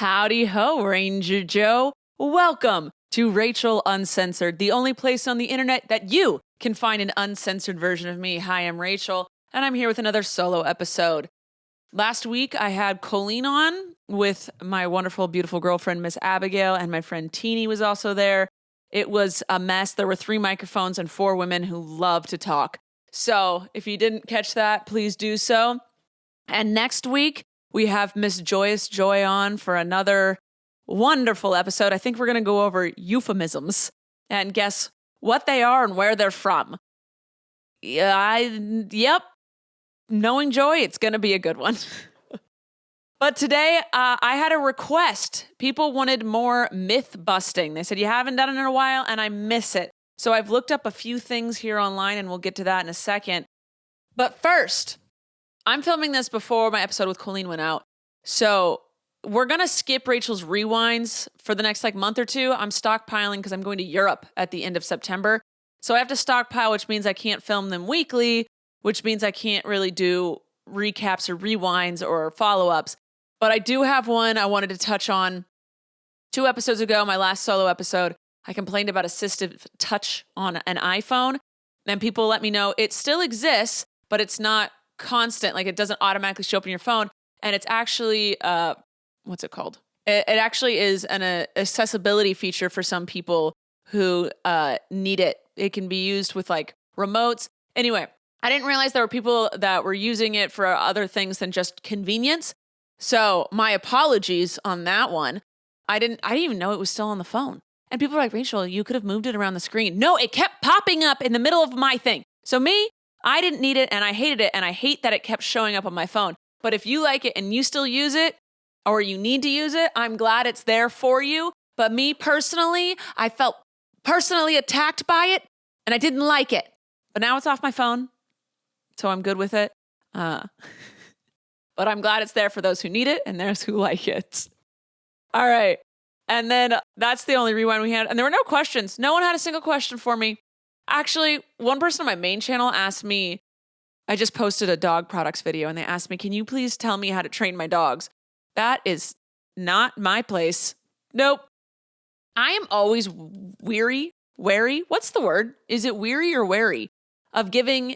Howdy ho, Ranger Joe. Welcome to Rachel Uncensored, the only place on the internet that you can find an uncensored version of me. Hi, I'm Rachel, and I'm here with another solo episode. Last week, I had Colleen on with my wonderful, beautiful girlfriend, Miss Abigail, and my friend Teeny was also there. It was a mess. There were 3 microphones and 4 women who love to talk. So if you didn't catch that, please do so. And next week, we have Miss Joyous Joy on for another wonderful episode. I think we're going to go over euphemisms and guess what they are and where they're from. Yep. Knowing Joy, it's going to be a good one. But today, I had a request. People wanted more myth busting. They said, you haven't done it in a while, and I miss it. So I've looked up a few things here online, and we'll get to that in a second. But first, I'm filming this before my episode with Colleen went out. So we're going to skip Rachel's rewinds for the next month or two. I'm stockpiling because I'm going to Europe at the end of September. So I have to stockpile, which means I can't film them weekly, which means I can't really do recaps or rewinds or follow-ups. But I do have one I wanted to touch on. 2 episodes ago, my last solo episode, I complained about assistive touch on an iPhone. And people let me know it still exists, but it's not constant. It doesn't automatically show up in your phone. And it's actually, what's it called? It actually is an accessibility feature for some people who need it. It can be used with remotes. Anyway, I didn't realize there were people that were using it for other things than just convenience. So my apologies on that one. I didn't even know it was still on the phone. And people were like, Rachel, you could have moved it around the screen. No, it kept popping up in the middle of my thing. So I didn't need it and I hated it and I hate that it kept showing up on my phone. But if you like it and you still use it or you need to use it, I'm glad it's there for you. But me personally, I felt personally attacked by it and I didn't like it. But now it's off my phone, so I'm good with it. But I'm glad it's there for those who need it and those who like it. All right. And then that's the only rewind we had. And there were no questions. No one had a single question for me. Actually, one person on my main channel asked me, I just posted a dog products video and they asked me, can you please tell me how to train my dogs? That is not my place. Nope. I am always wary. What's the word? Is it weary or wary of giving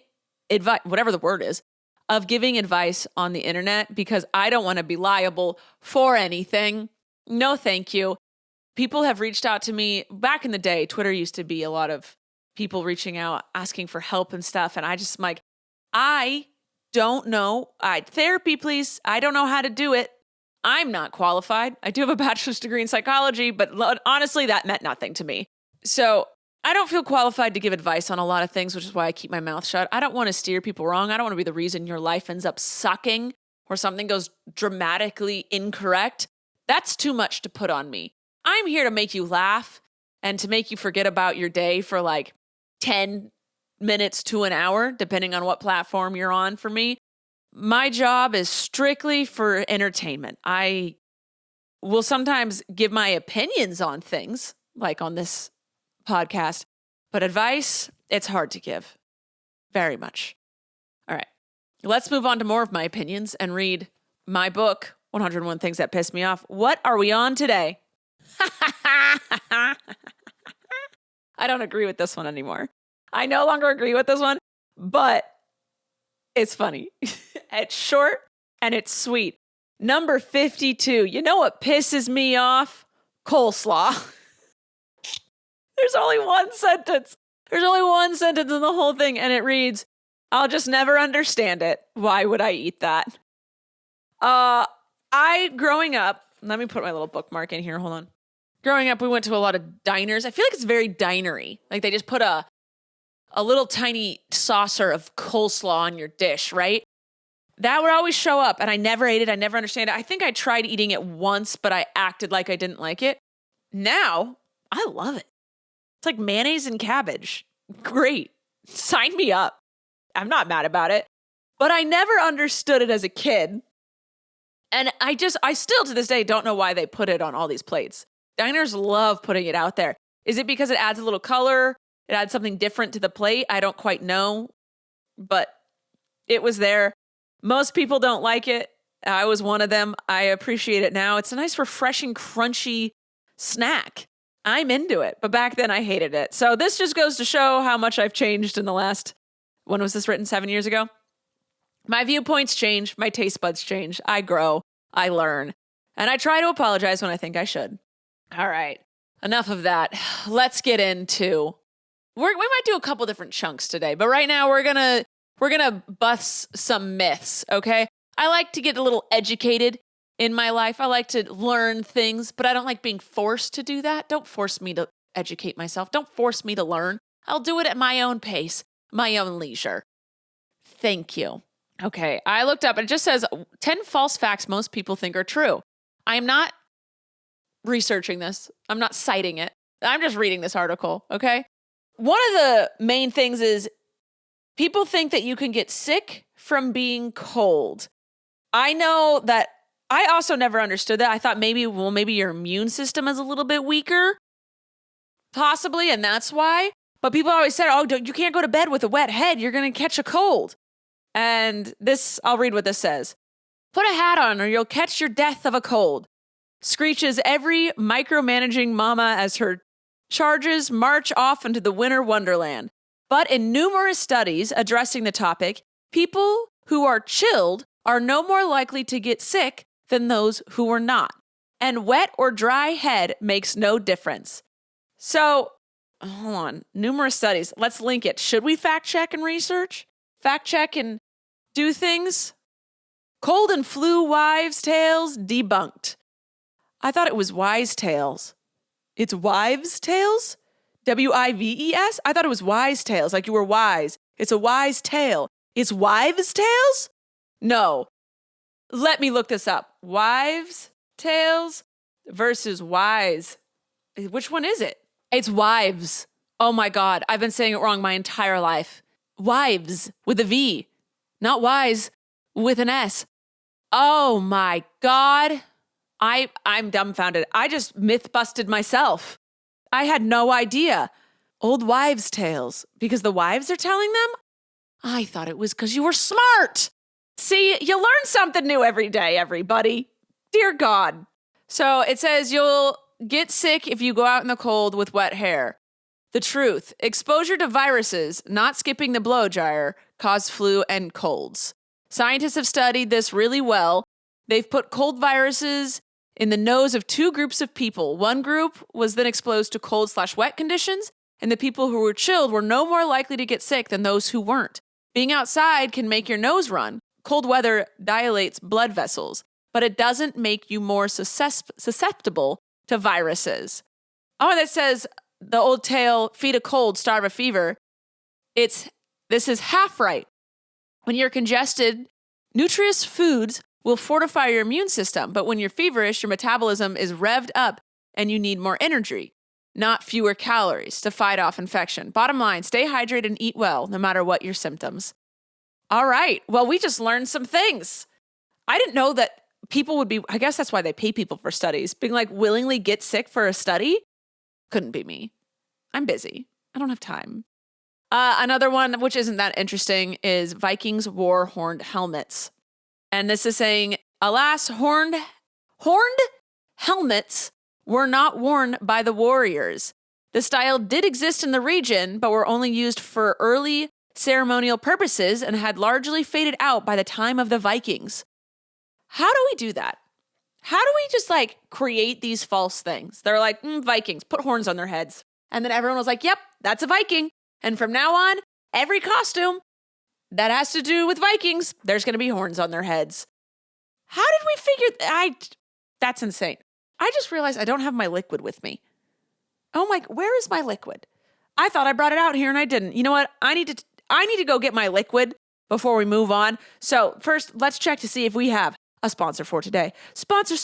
advice, whatever the word is, of giving advice on the internet because I don't want to be liable for anything. No, thank you. People have reached out to me. Back in the day, Twitter used to be a lot of people reaching out, asking for help and stuff. And I just I don't know. Therapy, please. I don't know how to do it. I'm not qualified. I do have a bachelor's degree in psychology, but honestly, that meant nothing to me. So I don't feel qualified to give advice on a lot of things, which is why I keep my mouth shut. I don't want to steer people wrong. I don't want to be the reason your life ends up sucking or something goes dramatically incorrect. That's too much to put on me. I'm here to make you laugh and to make you forget about your day for 10 minutes to an hour, depending on what platform you're on for me. My job is strictly for entertainment. I will sometimes give my opinions on things, like on this podcast, but advice, it's hard to give. Very much. All right. Let's move on to more of my opinions and read my book, 101 Things That Piss Me Off. What are we on today? I don't agree with this one anymore. I no longer agree with this one, but it's funny. It's short and it's sweet. Number 52. You know what pisses me off? Coleslaw. There's only one sentence. There's only one sentence in the whole thing, and it reads, I'll just never understand it. Why would I eat that? Growing up, let me put my little bookmark in here. Hold on. Growing up, we went to a lot of diners. I feel like it's very dinery. They just put a little tiny saucer of coleslaw on your dish, right? That would always show up, and I never ate it. I never understand it. I think I tried eating it once, but I acted like I didn't like it. Now, I love it. It's like mayonnaise and cabbage. Great. Sign me up. I'm not mad about it. But I never understood it as a kid. And I still to this day don't know why they put it on all these plates. Diners love putting it out there. Is it because it adds a little color? It adds something different to the plate? I don't quite know. But it was there. Most people don't like it. I was one of them. I appreciate it now. It's a nice, refreshing, crunchy snack. I'm into it. But back then I hated it. So this just goes to show how much I've changed in the last, when was this written? 7 years ago? My viewpoints change. My taste buds change. I grow. I learn. And I try to apologize when I think I should. All right. Enough of that. Let's get into, we might do a couple different chunks today, but right now we're gonna bust some myths, okay? I like to get a little educated in my life. I like to learn things, but I don't like being forced to do that. Don't force me to educate myself. Don't force me to learn. I'll do it at my own pace, my own leisure. Thank you. Okay, I looked up and it just says 10 false facts most people think are true. I am not researching this. I'm not citing it. I'm just reading this article, okay? One of the main things is people think that you can get sick from being cold. I know that I also never understood that. I thought maybe your immune system is a little bit weaker, possibly, and that's why. But people always said, oh, you can't go to bed with a wet head. You're going to catch a cold. And this, I'll read what this says. Put a hat on or you'll catch your death of a cold. Screeches every micromanaging mama as her charges march off into the winter wonderland. But in numerous studies addressing the topic, people who are chilled are no more likely to get sick than those who are not. And wet or dry head makes no difference. So, hold on. Numerous studies. Let's link it. Should we fact check and research? Fact check and do things? Cold and flu wives' tales debunked. I thought it was wise tales. It's wives' tales? W-I-V-E-S? I thought it was wise tales, like you were wise. It's a wise tale. It's wives' tales? No. Let me look this up. Wives' tales versus wise. Which one is it? It's wives. Oh my God. I've been saying it wrong my entire life. Wives with a V, not wise with an S. Oh my God. I'm dumbfounded. I just myth busted myself. I had no idea. Old wives' tales. Because the wives are telling them? I thought it was because you were smart. See, you learn something new every day, everybody. Dear God. So it says you'll get sick if you go out in the cold with wet hair. The truth. Exposure to viruses, not skipping the blow dryer, cause flu and colds. Scientists have studied this really well. They've put cold viruses in the nose of two groups of people. One group was then exposed to cold/wet conditions, and the people who were chilled were no more likely to get sick than those who weren't. Being outside can make your nose run. Cold weather dilates blood vessels, but it doesn't make you more susceptible to viruses. Oh, and it says the old tale, feed a cold, starve a fever. This is half right. When you're congested, nutritious foods will fortify your immune system, but when you're feverish, your metabolism is revved up and you need more energy, not fewer calories to fight off infection. Bottom line, stay hydrated and eat well, no matter what your symptoms. All right. Well, we just learned some things. I didn't know that people would be, I guess that's why they pay people for studies, being like willingly get sick for a study. Couldn't be me. I'm busy. I don't have time. Another one, which isn't that interesting, is Vikings wore horned helmets. And this is saying, alas, horned helmets were not worn by the warriors. The style did exist in the region, but were only used for early ceremonial purposes and had largely faded out by the time of the Vikings. How do we do that? How do we just create these false things? They're like, Vikings, put horns on their heads. And then everyone was like, yep, that's a Viking. And from now on, every costume that has to do with Vikings, there's going to be horns on their heads. How did we figure that's insane. I just realized I don't have my liquid with me. Oh my, where is my liquid? I thought I brought it out here and I didn't. You know what? I need to go get my liquid before we move on. So first, let's check to see if we have a sponsor for today. Sponsor!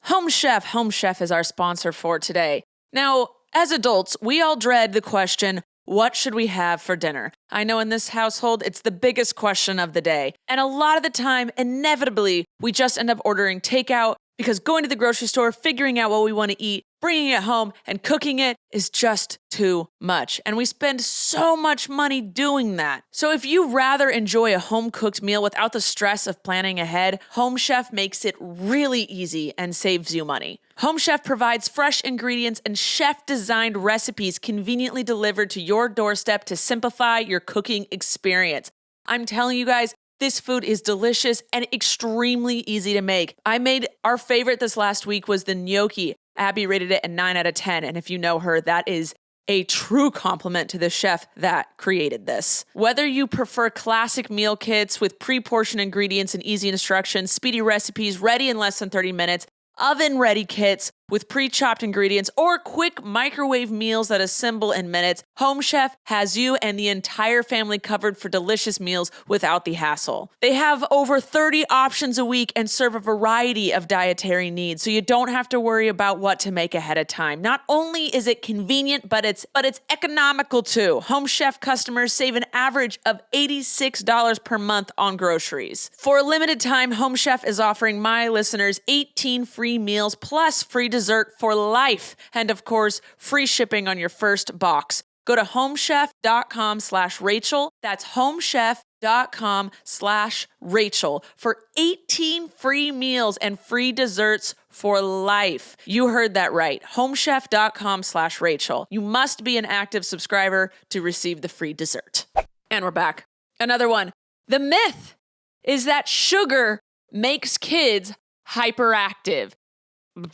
Home Chef is our sponsor for today. Now, as adults, we all dread the question, what should we have for dinner? I know in this household, it's the biggest question of the day. And a lot of the time, inevitably, we just end up ordering takeout because going to the grocery store, figuring out what we want to eat bringing it home and cooking it is just too much. And we spend so much money doing that. So if you rather enjoy a home-cooked meal without the stress of planning ahead, Home Chef makes it really easy and saves you money. Home Chef provides fresh ingredients and chef-designed recipes conveniently delivered to your doorstep to simplify your cooking experience. I'm telling you guys, this food is delicious and extremely easy to make. I made our favorite this last week was the gnocchi. Abby rated it a 9 out of 10. And if you know her, that is a true compliment to the chef that created this. Whether you prefer classic meal kits with pre-portioned ingredients and easy instructions, speedy recipes ready in less than 30 minutes, oven-ready kits with pre-chopped ingredients, or quick microwave meals that assemble in minutes, Home Chef has you and the entire family covered for delicious meals without the hassle. They have over 30 options a week and serve a variety of dietary needs, so you don't have to worry about what to make ahead of time. Not only is it convenient, but it's economical too. Home Chef customers save an average of $86 per month on groceries. For a limited time, Home Chef is offering my listeners 18 free meals plus free dessert for life. And of course, free shipping on your first box. Go to homechef.com/Rachel. That's homechef.com/Rachel for 18 free meals and free desserts for life. You heard that right. homechef.com/Rachel. You must be an active subscriber to receive the free dessert. And we're back. Another one. The myth is that sugar makes kids hyperactive.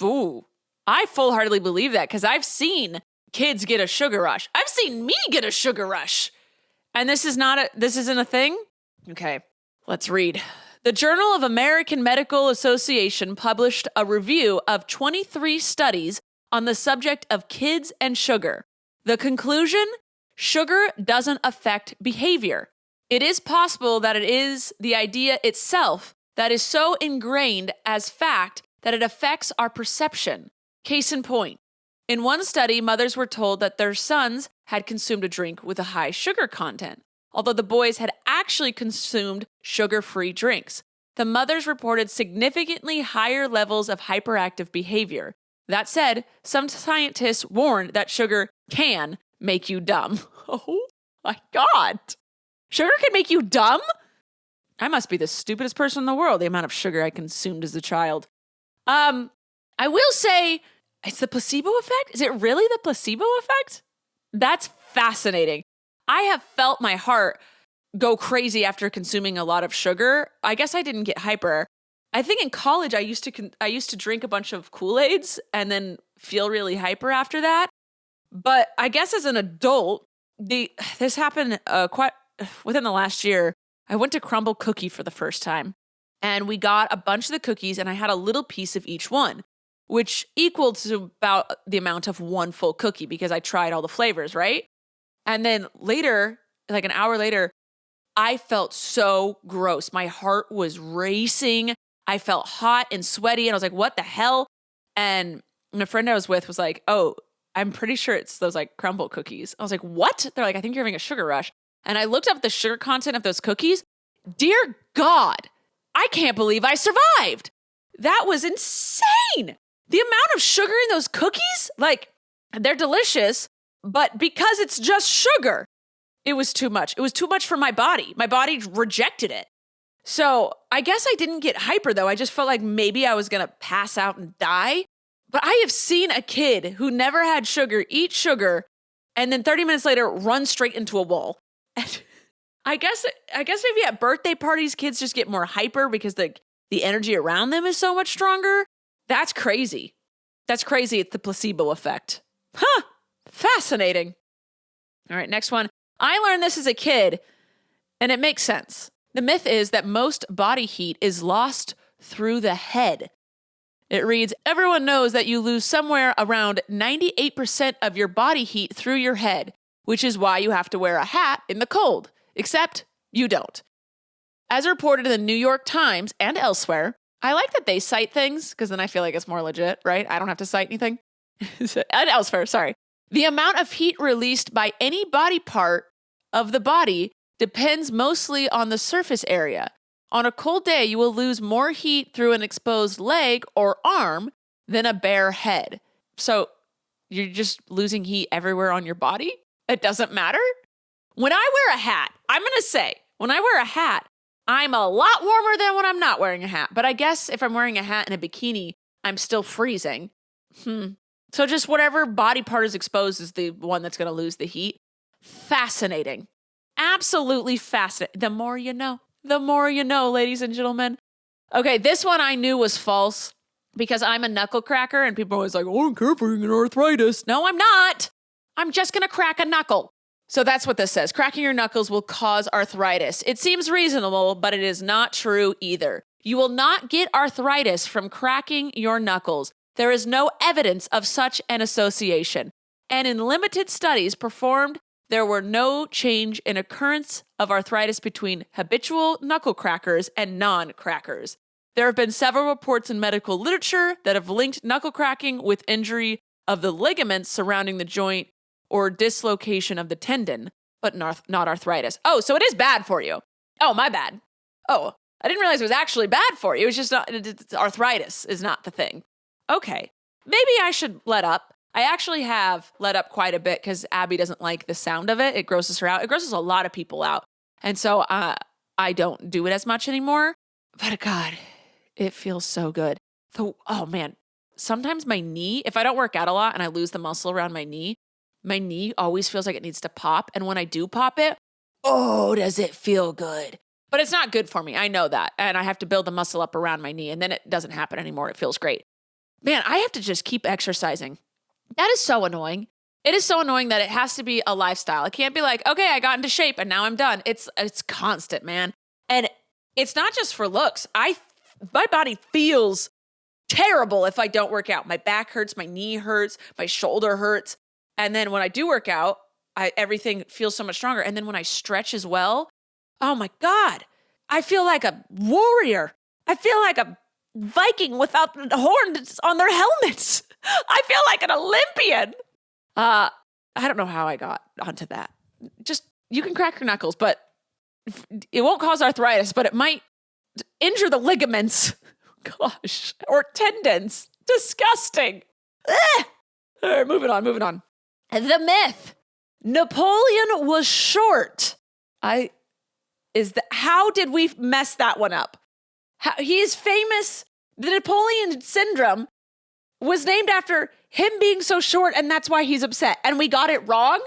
Ooh, I full-heartedly believe that because I've seen kids get a sugar rush. I've seen me get a sugar rush. And this isn't a thing? Okay, let's read. The Journal of American Medical Association published a review of 23 studies on the subject of kids and sugar. The conclusion? Sugar doesn't affect behavior. It is possible that it is the idea itself that is so ingrained as fact that it affects our perception. Case in point, in one study, mothers were told that their sons had consumed a drink with a high sugar content, although the boys had actually consumed sugar-free drinks. The mothers reported significantly higher levels of hyperactive behavior. That said, some scientists warned that sugar can make you dumb. Oh my God. Sugar can make you dumb? I must be the stupidest person in the world, the amount of sugar I consumed as a child. I will say, it's the placebo effect? Is it really the placebo effect? That's fascinating. I have felt my heart go crazy after consuming a lot of sugar. I guess I didn't get hyper. I think in college I used to drink a bunch of Kool-Aids and then feel really hyper after that. But I guess as an adult, this happened quite within the last year. I went to Crumble Cookie for the first time, and we got a bunch of the cookies, and I had a little piece of each one, which equaled to about the amount of one full cookie because I tried all the flavors, right? And then later, like an hour later, I felt so gross. My heart was racing. I felt hot and sweaty, and I was like, what the hell? And my friend I was with was like, oh, I'm pretty sure it's those like Crumble cookies. I was like, what? They're like, I think you're having a sugar rush. And I looked up the sugar content of those cookies. Dear God, I can't believe I survived. That was insane. The amount of sugar in those cookies, like, they're delicious, but because it's just sugar, it was too much. It was too much for my body. My body rejected it. So I guess I didn't get hyper, though. I just felt like maybe I was going to pass out and die. But I have seen a kid who never had sugar eat sugar and then 30 minutes later run straight into a wall. And I guess maybe at birthday parties, kids just get more hyper because the energy around them is so much stronger. That's crazy. That's crazy. It's the placebo effect. Huh. Fascinating. All right, next one. I learned this as a kid, and it makes sense. The myth is that most body heat is lost through the head. It reads, everyone knows that you lose somewhere around 98% of your body heat through your head, which is why you have to wear a hat in the cold, except you don't. As reported in the New York Times and elsewhere, I like that they cite things because then I feel like it's more legit, right? I don't have to cite anything. And elsewhere, sorry. The amount of heat released by any body part of the body depends mostly on the surface area. On a cold day, you will lose more heat through an exposed leg or arm than a bare head. So you're just losing heat everywhere on your body. It doesn't matter. When I wear a hat, I'm going to say, when I wear a hat, I'm a lot warmer than when I'm not wearing a hat. But I guess if I'm wearing a hat and a bikini, I'm still freezing. So just whatever body part is exposed is the one that's going to lose the heat. Fascinating. Absolutely fascinating. The more you know. The more you know, ladies and gentlemen. Okay, this one I knew was false because I'm a knuckle cracker and people are always like, oh, I don't care if you're getting arthritis. No, I'm not. I'm just going to crack a knuckle. So that's what this says. Cracking your knuckles will cause arthritis. It seems reasonable, but it is not true either. You will not get arthritis from cracking your knuckles. There is no evidence of such an association. And in limited studies performed, there were no change in occurrence of arthritis between habitual knuckle crackers and non-crackers. There have been several reports in medical literature that have linked knuckle cracking with injury of the ligaments surrounding the joint or dislocation of the tendon, but not arthritis. Oh, so it is bad for you. Oh, my bad. Oh, I didn't realize it was actually bad for you. It was just arthritis is not the thing. Okay, maybe I should let up. I actually have let up quite a bit because Abby doesn't like the sound of it. It grosses her out. It grosses a lot of people out. And so I don't do it as much anymore. But God, it feels so good. Oh man, sometimes my knee, if I don't work out a lot and I lose the muscle around my knee always feels like it needs to pop. And when I do pop it, oh, does it feel good. But it's not good for me. I know that. And I have to build the muscle up around my knee and then it doesn't happen anymore. It feels great. Man, I have to just keep exercising. That is so annoying. It is so annoying that it has to be a lifestyle. It can't be like, okay, I got into shape and now I'm done. It's constant, man. And it's not just for looks. My body feels terrible if I don't work out. My back hurts, my knee hurts, my shoulder hurts. And then when I do work out, everything feels so much stronger. And then when I stretch as well, oh my God, I feel like a warrior. I feel like a Viking without the horns on their helmets. I feel like an Olympian. I don't know how I got onto that. Just, you can crack your knuckles, but it won't cause arthritis, but it might injure the ligaments. Gosh, or tendons. Disgusting. Ugh. All right, moving on. The myth. Napoleon was short. How did we mess that one up? He is famous. The Napoleon syndrome was named after him being so short, and that's why he's upset. And we got it wrong?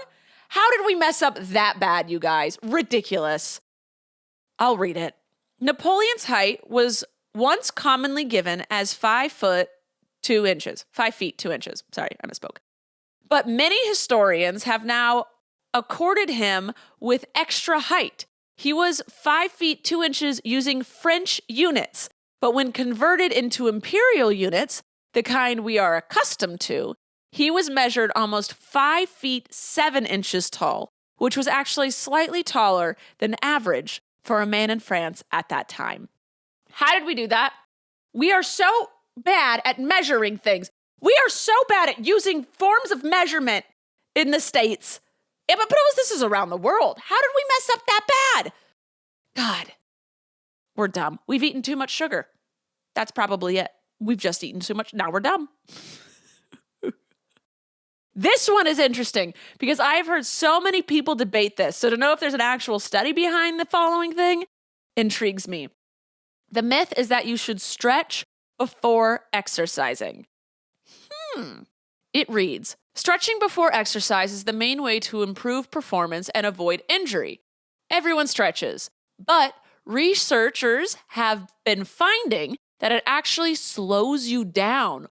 How did we mess up that bad, you guys? Ridiculous. I'll read it. Napoleon's height was once commonly given as 5 feet 2 inches. Sorry, I misspoke. But many historians have now accorded him with extra height. He was 5 feet 2 inches using French units, but when converted into imperial units, the kind we are accustomed to, he was measured almost 5 feet 7 inches tall, which was actually slightly taller than average for a man in France at that time. How did we do that? We are so bad at measuring things. We are so bad at using forms of measurement in the States. Yeah, but this is around the world. How did we mess up that bad? God, we're dumb. We've eaten too much sugar. That's probably it. We've just eaten too much. Now we're dumb. This one is interesting because I've heard so many people debate this. So to know if there's an actual study behind the following thing intrigues me. The myth is that you should stretch before exercising. It reads, stretching before exercise is the main way to improve performance and avoid injury. Everyone stretches, but researchers have been finding that it actually slows you down.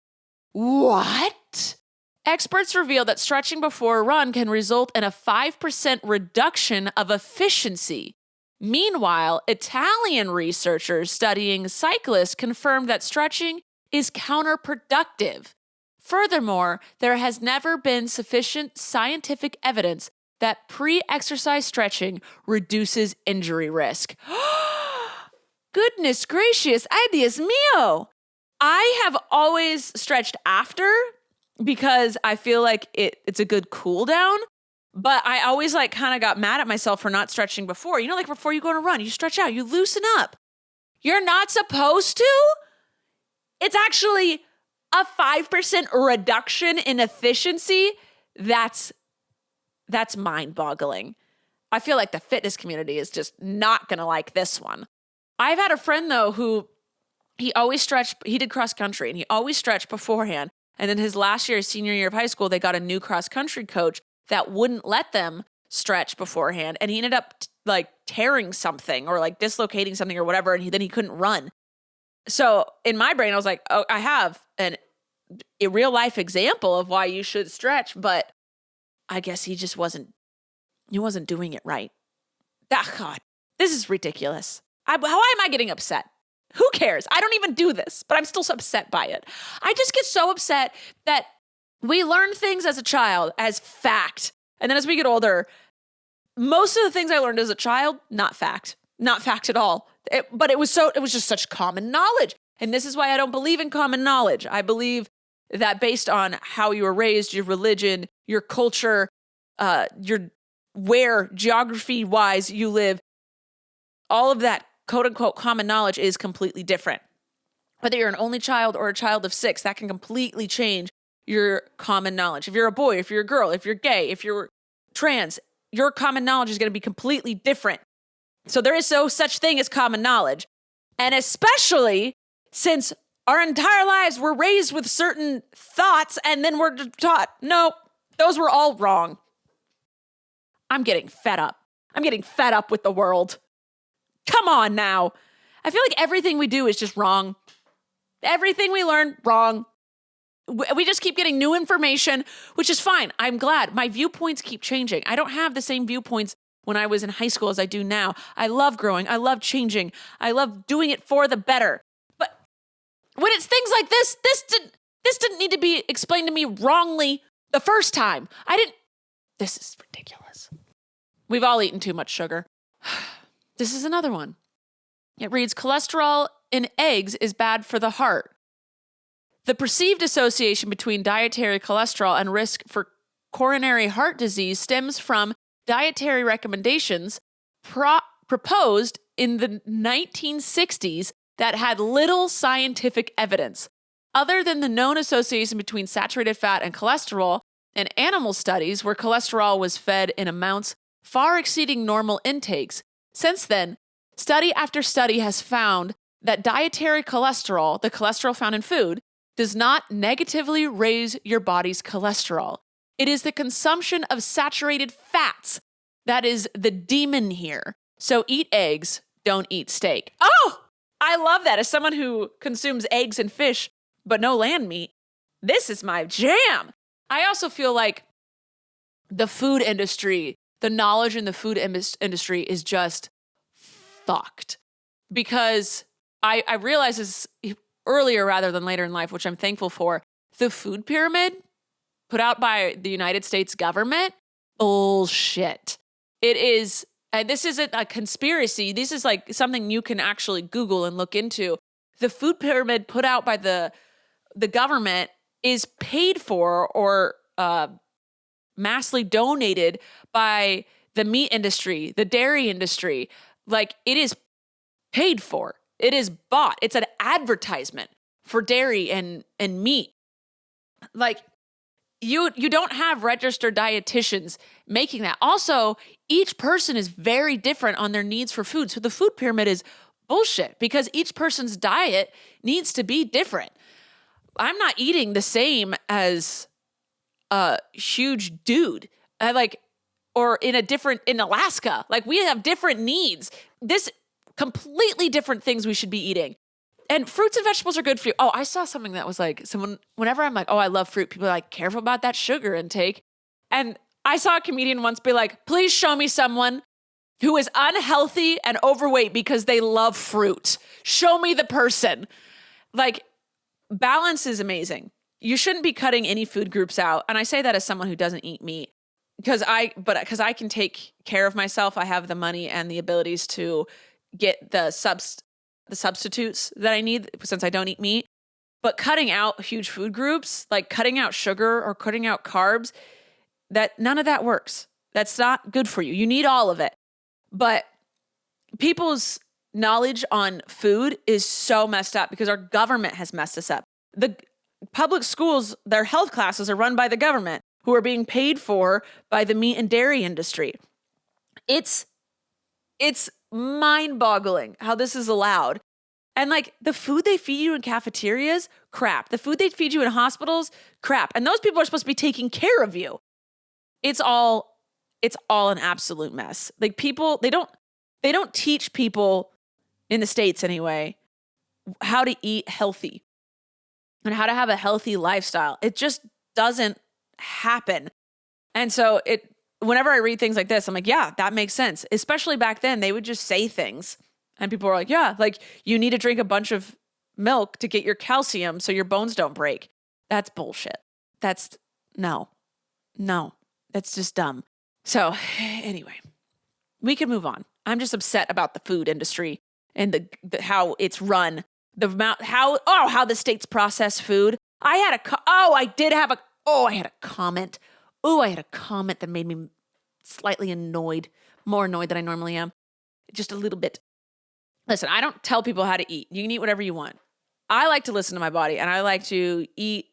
What? Experts reveal that stretching before a run can result in a 5% reduction of efficiency. Meanwhile, Italian researchers studying cyclists confirmed that stretching is counterproductive. Furthermore, there has never been sufficient scientific evidence that pre-exercise stretching reduces injury risk. Goodness gracious, ay Dios mío. I have always stretched after because I feel like it's a good cool down, but I always kind of got mad at myself for not stretching before. You know, before you go on a run, you stretch out, you loosen up. You're not supposed to? It's actually A 5% reduction in efficiency, that's mind-boggling. I feel like the fitness community is just not going to like this one. I've had a friend, though, who he always stretched. He did cross country, and he always stretched beforehand. And then his last year, his senior year of high school, they got a new cross country coach that wouldn't let them stretch beforehand. And he ended up like tearing something or like dislocating something or whatever. And then he couldn't run. So in my brain, I was like, oh, I have a real life example of why you should stretch. But I guess he just wasn't doing it right. Ah, God, this is ridiculous. How am I getting upset? Who cares? I don't even do this, but I'm still so upset by it. I just get so upset that we learn things as a child as fact. And then as we get older, most of the things I learned as a child, not fact at all. But it was just such common knowledge. And this is why I don't believe in common knowledge. I believe that based on how you were raised, your religion, your culture, where geography-wise you live, all of that quote-unquote common knowledge is completely different. Whether you're an only child or a child of 6, that can completely change your common knowledge. If you're a boy, if you're a girl, if you're gay, if you're trans, your common knowledge is going to be completely different. So there is no such thing as common knowledge. And especially since our entire lives we're raised with certain thoughts and then we're taught, no, those were all wrong. I'm getting fed up. I'm getting fed up with the world. Come on now. I feel like everything we do is just wrong. Everything we learn, wrong. We just keep getting new information, which is fine. I'm glad. My viewpoints keep changing. I don't have the same viewpoints when I was in high school as I do now. I love growing. I love changing. I love doing it for the better. But when it's things like this didn't need to be explained to me wrongly the first time. This is ridiculous. We've all eaten too much sugar. This is another one. It reads, cholesterol in eggs is bad for the heart. The perceived association between dietary cholesterol and risk for coronary heart disease stems from dietary recommendations proposed in the 1960s that had little scientific evidence. Other than the known association between saturated fat and cholesterol, and animal studies where cholesterol was fed in amounts far exceeding normal intakes, since then, study after study has found that dietary cholesterol, the cholesterol found in food, does not negatively raise your body's cholesterol. It is the consumption of saturated fats that is the demon here. So eat eggs, don't eat steak. Oh, I love that. As someone who consumes eggs and fish, but no land meat, this is my jam. I also feel like the food industry, the knowledge in the food industry is just fucked. Because I realized this earlier rather than later in life, which I'm thankful for. The food pyramid put out by the United States government, bullshit. It is, and this isn't a conspiracy. This is like something you can actually Google and look into. The food pyramid put out by the government is paid for or massively donated by the meat industry, the dairy industry. Like, it is paid for. It is bought. It's an advertisement for dairy and meat. Like, you don't have registered dietitians making that. Also, each person is very different on their needs for food. So the food pyramid is bullshit because each person's diet needs to be different. I'm not eating the same as a huge dude. Or in Alaska. Like, we have different needs. This completely different things we should be eating. And fruits and vegetables are good for you. Oh, I saw something that was like, whenever I'm like, oh, I love fruit, people are like, careful about that sugar intake. And I saw a comedian once be like, please show me someone who is unhealthy and overweight because they love fruit. Show me the person. Like, balance is amazing. You shouldn't be cutting any food groups out. And I say that as someone who doesn't eat meat. Because I can take care of myself. I have the money and the abilities to get the substitutes that I need since I don't eat meat. But cutting out huge food groups, like cutting out sugar or cutting out carbs, none of that works. That's not good for you. You need all of it. But people's knowledge on food is so messed up because our government has messed us up. public schools, their health classes are run by the government, who are being paid for by the meat and dairy industry. It's mind-boggling how this is allowed. And like the food they feed you in cafeterias, crap. The food they feed you in hospitals, crap. And those people are supposed to be taking care of you. It's all an absolute mess. Like people, they don't teach people in the States anyway how to eat healthy and how to have a healthy lifestyle. It just doesn't happen. And so whenever I read things like this, I'm like, yeah, that makes sense. Especially back then, they would just say things and people were like, yeah, like you need to drink a bunch of milk to get your calcium so your bones don't break. That's bullshit. No, that's just dumb. So anyway, we can move on. I'm just upset about the food industry and the how it's run, the amount, how the states process food. I had a comment. Oh, I had a comment that made me slightly annoyed, more annoyed than I normally am. Just a little bit. Listen, I don't tell people how to eat. You can eat whatever you want. I like to listen to my body and I like to eat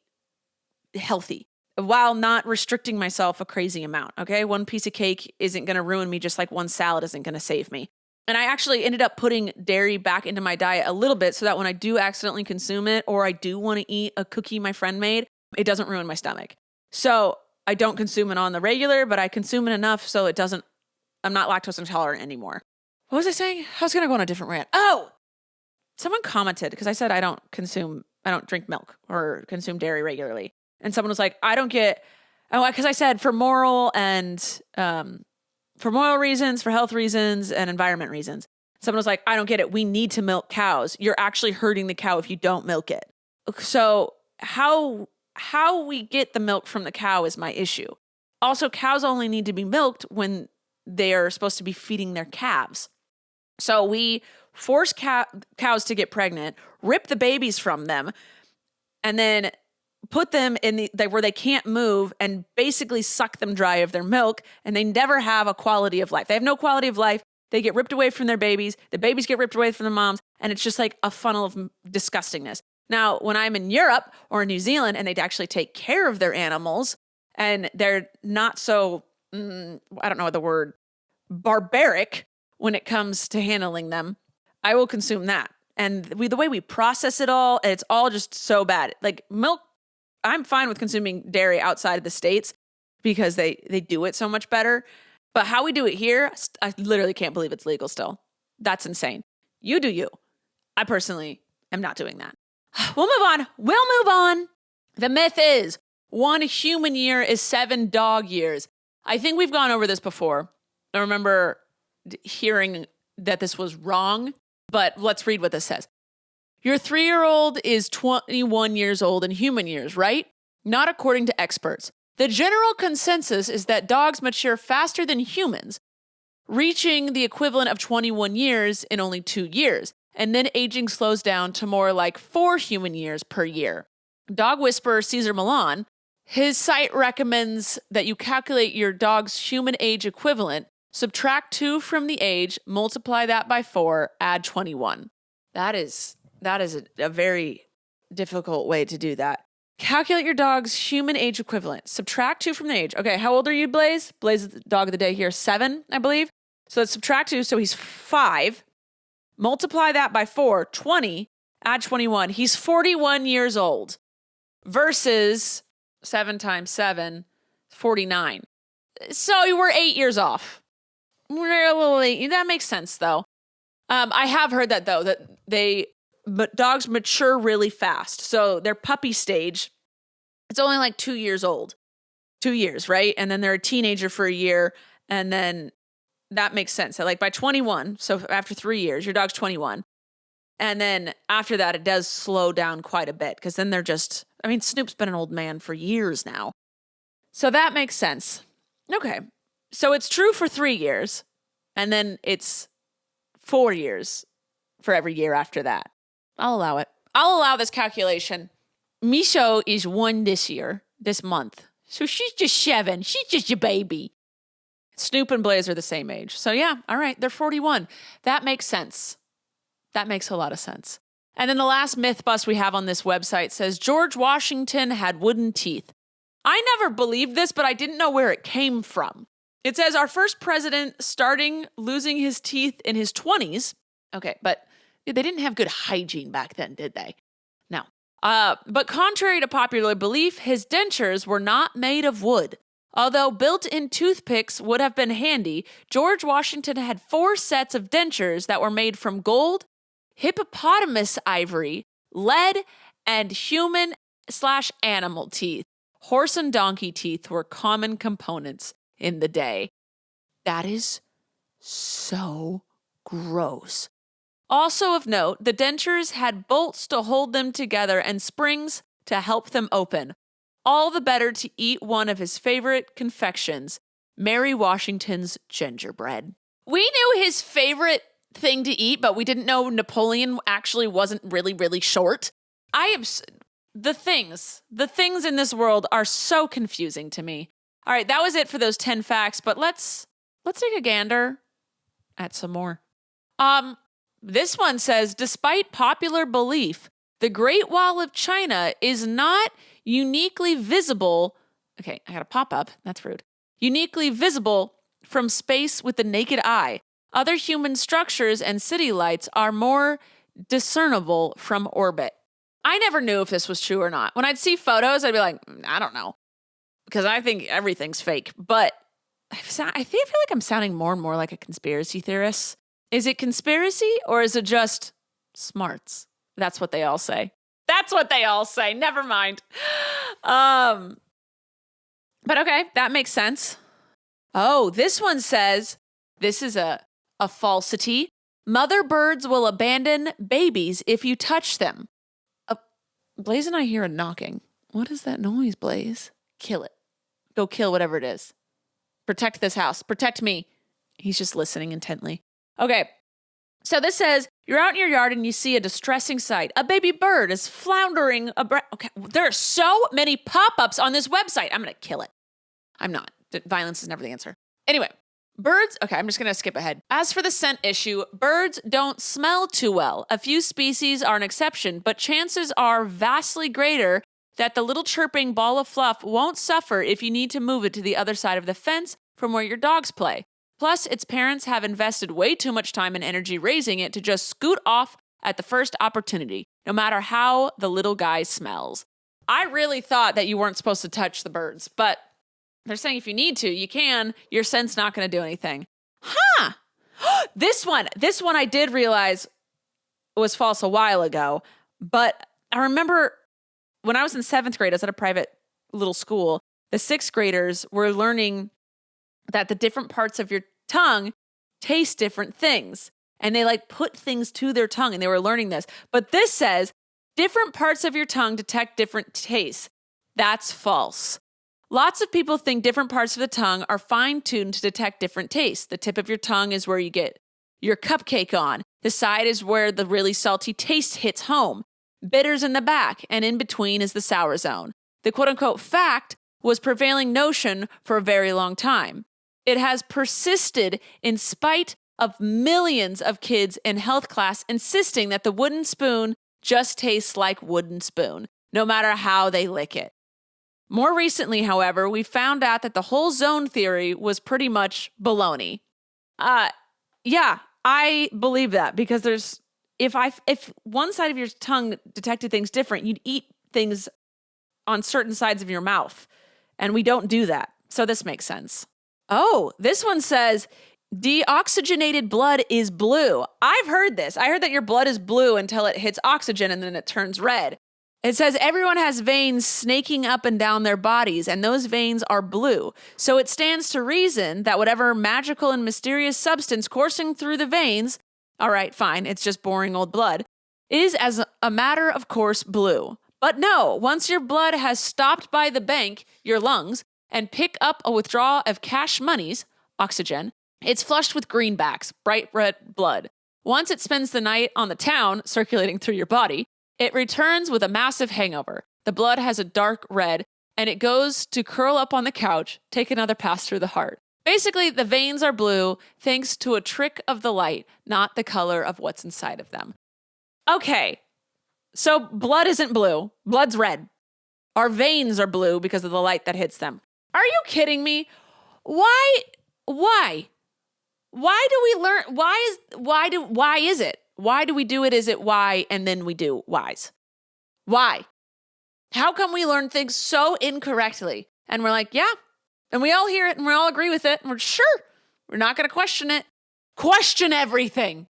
healthy while not restricting myself a crazy amount. Okay. One piece of cake isn't going to ruin me, just like one salad isn't going to save me. And I actually ended up putting dairy back into my diet a little bit so that when I do accidentally consume it, or I do want to eat a cookie my friend made, it doesn't ruin my stomach. So I don't consume it on the regular, but I consume it enough so I'm not lactose intolerant anymore. What was I saying? I was going to go on a different rant. Oh, someone commented because I said I don't drink milk or consume dairy regularly. And someone was like, because I said for moral reasons, for health reasons, and environment reasons. Someone was like, I don't get it. We need to milk cows. You're actually hurting the cow if you don't milk it. So how we get the milk from the cow is my issue. Also, cows only need to be milked when they are supposed to be feeding their calves. So we force cows to get pregnant, rip the babies from them, and then put them in where they can't move and basically suck them dry of their milk, and they never have a quality of life. They have no quality of life. They get ripped away from their babies. The babies get ripped away from their moms, and it's just like a funnel of disgustingness. Now, when I'm in Europe or New Zealand and they actually take care of their animals and they're not so, I don't know the word, barbaric when it comes to handling them, I will consume that. And the way we process it all, it's all just so bad. Like milk, I'm fine with consuming dairy outside of the States because they do it so much better. But how we do it here, I literally can't believe it's legal still. That's insane. You do you. I personally am not doing that. We'll move on. The myth is 1 human year is 7 dog years. I think we've gone over this before. I remember hearing that this was wrong, but let's read what this says. Your 3-year-old is 21 years old in human years, right? Not according to experts. The general consensus is that dogs mature faster than humans, reaching the equivalent of 21 years in only 2 years, and then aging slows down to more like 4 human years per year. Dog whisperer Cesar Millan, his site recommends that you calculate your dog's human age equivalent, subtract 2 from the age, multiply that by 4, add 21. That is a very difficult way to do that. Calculate your dog's human age equivalent. Subtract 2 from the age. Okay, how old are you, Blaze? Blaze is the dog of the day here, 7, I believe. So let's subtract 2, so he's 5. Multiply that by 4, 20, add 21. He's 41 years old versus 7 times 7, 49. So we're 8 years off. We're a little late. That makes sense, though. I have heard that, though, but dogs mature really fast. So their puppy stage, it's only like 2 years old. 2 years, right? And then they're a teenager for a year. And then that makes sense. So like by 21, so after 3 years, your dog's 21. And then after that, it does slow down quite a bit because then they're Snoop's been an old man for years now. So that makes sense. Okay. So it's true for 3 years. And then it's 4 years for every year after that. I'll allow it. I'll allow this calculation. Miso is 1 this month. So she's just 7. She's just a baby. Snoop and Blaze are the same age. So yeah, all right, they're 41. That makes sense. That makes a lot of sense. And then the last myth bust we have on this website says George Washington had wooden teeth. I never believed this, but I didn't know where it came from. It says our first president starting losing his teeth in his 20s. Okay, but they didn't have good hygiene back then, did they? No. But contrary to popular belief, his dentures were not made of wood. Although built-in toothpicks would have been handy, George Washington had 4 sets of dentures that were made from gold, hippopotamus ivory, lead, and human/animal teeth. Horse and donkey teeth were common components in the day. That is so gross. Also of note, the dentures had bolts to hold them together and springs to help them open. All the better to eat one of his favorite confections, Mary Washington's gingerbread. We knew his favorite thing to eat, but we didn't know Napoleon actually wasn't really, really short. The things in this world are so confusing to me. All right, that was it for those 10 facts, but let's take a gander at some more. This one says, despite popular belief, the Great Wall of China is not uniquely visible. Okay, I got a pop-up. That's rude. Uniquely visible from space with the naked eye. Other human structures and city lights are more discernible from orbit. I never knew if this was true or not. When I'd see photos, I'd be like, I don't know. Because I think everything's fake. But I feel like I'm sounding more and more like a conspiracy theorist. Is it conspiracy or is it just smarts? That's what they all say. That's what they all say. Never mind. But okay, that makes sense. Oh, this one says, this is a falsity. Mother birds will abandon babies if you touch them. Blaze and I hear a knocking. What is that noise, Blaze? Kill it. Go kill whatever it is. Protect this house. Protect me. He's just listening intently. Okay. So this says, you're out in your yard and you see a distressing sight. A baby bird is floundering. Okay. There are so many pop-ups on this website. I'm going to kill it. I'm not. Violence is never the answer. Anyway. Birds, okay, I'm just going to skip ahead. As for the scent issue, birds don't smell too well. A few species are an exception, but chances are vastly greater that the little chirping ball of fluff won't suffer if you need to move it to the other side of the fence from where your dogs play. Plus, its parents have invested way too much time and energy raising it to just scoot off at the first opportunity, no matter how the little guy smells. I really thought that you weren't supposed to touch the birds, but they're saying if you need to, you can. Your scent's not going to do anything. Huh. This one I did realize was false a while ago, but I remember when I was in 7th grade, I was at a private little school, the 6th graders were learning that the different parts of your tongue taste different things. And they put things to their tongue and they were learning this. But this says different parts of your tongue detect different tastes. That's false. Lots of people think different parts of the tongue are fine-tuned to detect different tastes. The tip of your tongue is where you get your cupcake on. The side is where the really salty taste hits home. Bitter's in the back, and in between is the sour zone. The quote-unquote fact was prevailing notion for a very long time. It has persisted in spite of millions of kids in health class insisting that the wooden spoon just tastes like wooden spoon, no matter how they lick it. More recently, however, we found out that the whole zone theory was pretty much baloney. Yeah, I believe that because if one side of your tongue detected things different, you'd eat things on certain sides of your mouth, and we don't do that. So this makes sense. Oh, this one says deoxygenated blood is blue. I've heard this. I heard that your blood is blue until it hits oxygen and then it turns red. It says everyone has veins snaking up and down their bodies, and those veins are blue. So it stands to reason that whatever magical and mysterious substance coursing through the veins, all right, fine, it's just boring old blood, is as a matter of course blue. But no, once your blood has stopped by the bank, your lungs, and pick up a withdrawal of cash monies, oxygen, it's flushed with greenbacks, bright red blood. Once it spends the night on the town, circulating through your body, it returns with a massive hangover. The blood has a dark red, and it goes to curl up on the couch, take another pass through the heart. Basically, the veins are blue thanks to a trick of the light, not the color of what's inside of them. Okay, So blood isn't blue. Blood's red. Our veins are blue because of the light that hits them. Are you kidding me? Why? Why do we learn? Why is it? Why do we do it? Is it why? And then we do whys. Why? How come we learn things so incorrectly? And we're like, yeah. And we all hear it and we all agree with it. And we're sure. We're not going to question it. Question everything.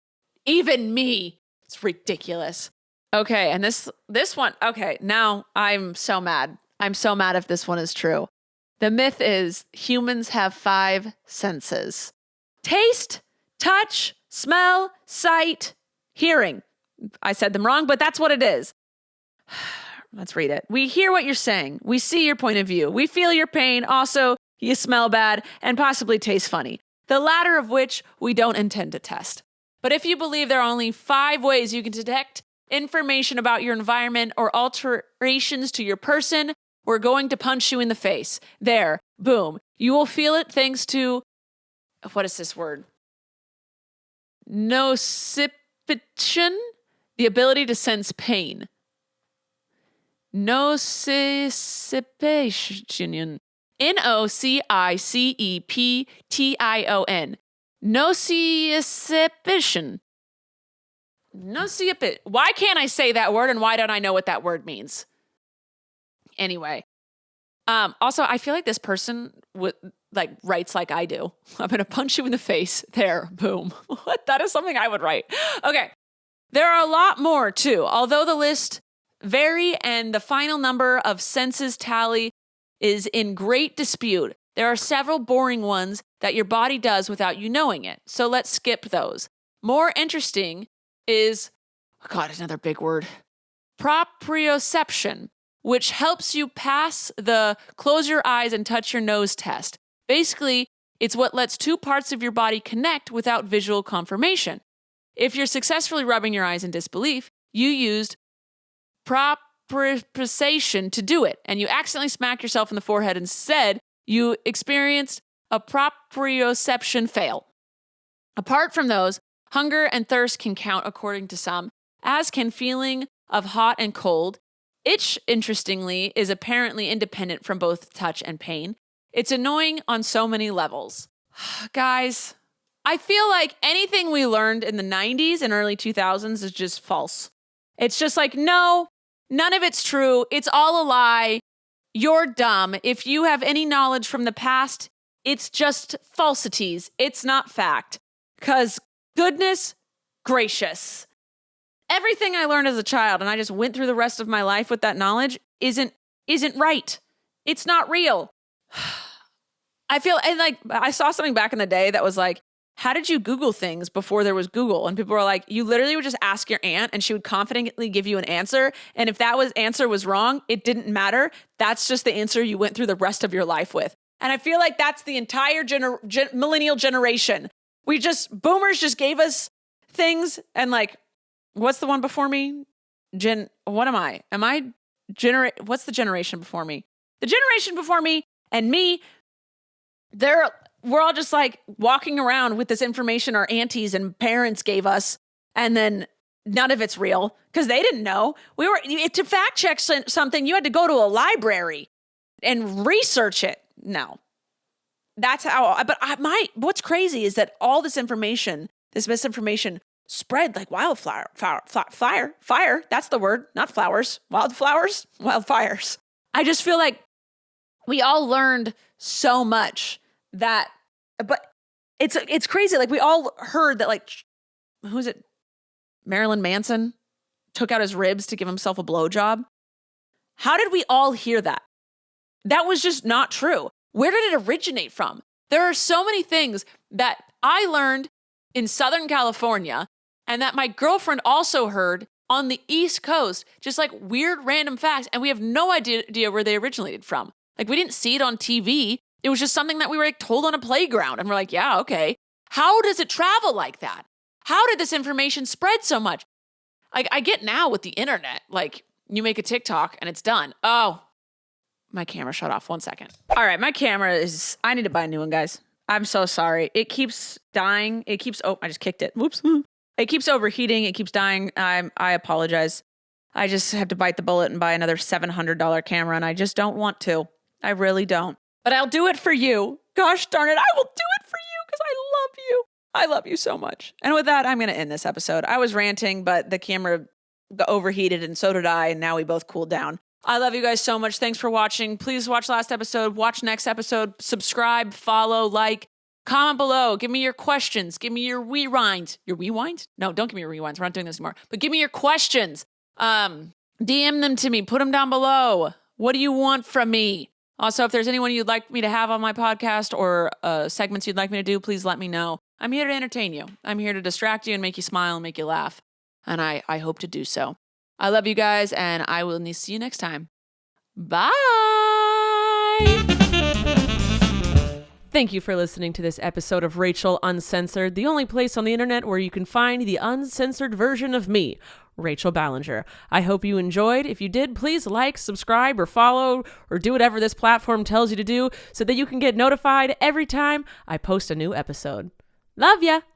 Even me. It's ridiculous. Okay. And this one. Okay. Now I'm so mad. I'm so mad if this one is true. The myth is humans have 5 senses. Taste, touch, smell, sight, hearing. I said them wrong, but that's what it is. Let's read it. We hear what you're saying. We see your point of view. We feel your pain. Also, you smell bad and possibly taste funny. The latter of which we don't intend to test. But if you believe there are only 5 ways you can detect information about your environment or alterations to your person, we're going to punch you in the face. There, boom. You will feel it thanks to, what is this word? Nociception, the ability to sense pain. Nociception. Nociception. Nociception. Nociception. Why can't I say that word and why don't I know what that word means? Anyway. Also, I feel like this person writes like I do. I'm going to punch you in the face. There, boom. What? That is something I would write. Okay. There are a lot more too, although the list vary and the final number of senses tally is in great dispute. There are several boring ones that your body does without you knowing it. So let's skip those. More interesting is, oh God, another big word, proprioception, which helps you pass the close your eyes and touch your nose test. Basically, it's what lets 2 parts of your body connect without visual confirmation. If you're successfully rubbing your eyes in disbelief, you used proprioception to do it, and you accidentally smack yourself in the forehead instead, you experienced a proprioception fail. Apart from those, hunger and thirst can count according to some, as can feeling of hot and cold. Itch, interestingly, is apparently independent from both touch and pain. It's annoying on so many levels. Guys, I feel like anything we learned in the 90s and early 2000s is just false. It's just like, no, none of it's true. It's all a lie. You're dumb. If you have any knowledge from the past, it's just falsities. It's not fact. Because goodness gracious. Everything I learned as a child, and I just went through the rest of my life with that knowledge, isn't right. It's not real. I feel, and like, I saw something back in the day that was like, how did you Google things before there was Google? And people were like, you literally would just ask your aunt and she would confidently give you an answer. And if that answer was wrong, it didn't matter. That's just the answer you went through the rest of your life with. And I feel like that's the entire millennial generation. Boomers just gave us things and like, what's the one before me? What am I? What's the generation before me? The generation before me and me, we're all just like walking around with this information our aunties and parents gave us, and then none of it's real because they didn't know. To fact check something, you had to go to a library and research it. No, that's how. But what's crazy is that all this information, this misinformation, spread like wildfire. Fire. That's the word, not flowers. Wildfires. I just feel like we all learned so much. But it's crazy. Like we all heard that like, who's it? Marilyn Manson took out his ribs to give himself a blowjob. How did we all hear that? That was just not true. Where did it originate from? There are so many things that I learned in Southern California and that my girlfriend also heard on the East Coast, just like weird random facts. And we have no idea where they originated from. Like we didn't see it on TV. It was just something that we were like told on a playground. And we're like, yeah, okay. How does it travel like that? How did this information spread so much? Like I get now with the internet, like you make a TikTok and it's done. Oh, my camera shut off. 1 second. All right. My camera I need to buy a new one, guys. I'm so sorry. It keeps dying. I just kicked it. Whoops. It keeps overheating. It keeps dying. I apologize. I just have to bite the bullet and buy another $700 camera, and I just don't want to. I really don't. But I'll do it for you. Gosh darn it, I will do it for you because I love you. I love you so much. And with that, I'm going to end this episode. I was ranting, but the camera got overheated, and so did I, and now we both cooled down. I love you guys so much. Thanks for watching. Please watch last episode. Watch next episode. Subscribe, follow, like, comment below. Give me your questions. Give me your rewinds. Your rewinds? No, don't give me your rewinds. We're not doing this anymore. But give me your questions. DM them to me. Put them down below. What do you want from me? Also, if there's anyone you'd like me to have on my podcast or segments you'd like me to do, please let me know. I'm here to entertain you. I'm here to distract you and make you smile and make you laugh. And I hope to do so. I love you guys, and I will see you next time. Bye! Thank you for listening to this episode of Rachel Uncensored, the only place on the internet where you can find the uncensored version of me, Rachel Ballinger. I hope you enjoyed. If you did, please like, subscribe, or follow, or do whatever this platform tells you to do so that you can get notified every time I post a new episode. Love ya!